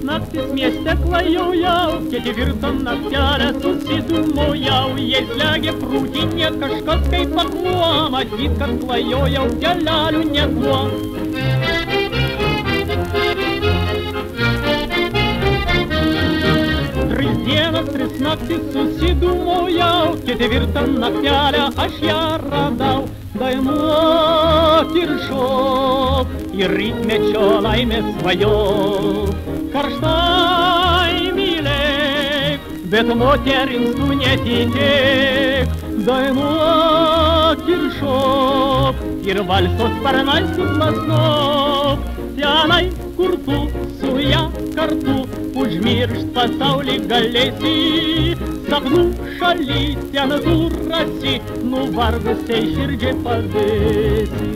Naktis mieste klajojau, ketvirtam naktelę susidūmojau, jei slegia prūtinė kažkas kaip akmuo, matyt, kad klajojau kelelių nebuvo. Tris dienas, tris naktis susidūmojau, ketvirtam naktelę aš ją radau. Dainuok ir šok, ir rytmečio laimės svajok. Karštai mylėk, bet moterims tu netikėk. Dainuok ir šok, ir valso sparnais suplasnok. Tenai, kur tu su ja kartu užmiršt pasaulį galėsi, sapnų šaly ten tu rasi, nuvargusiai širdžiai pavėsi.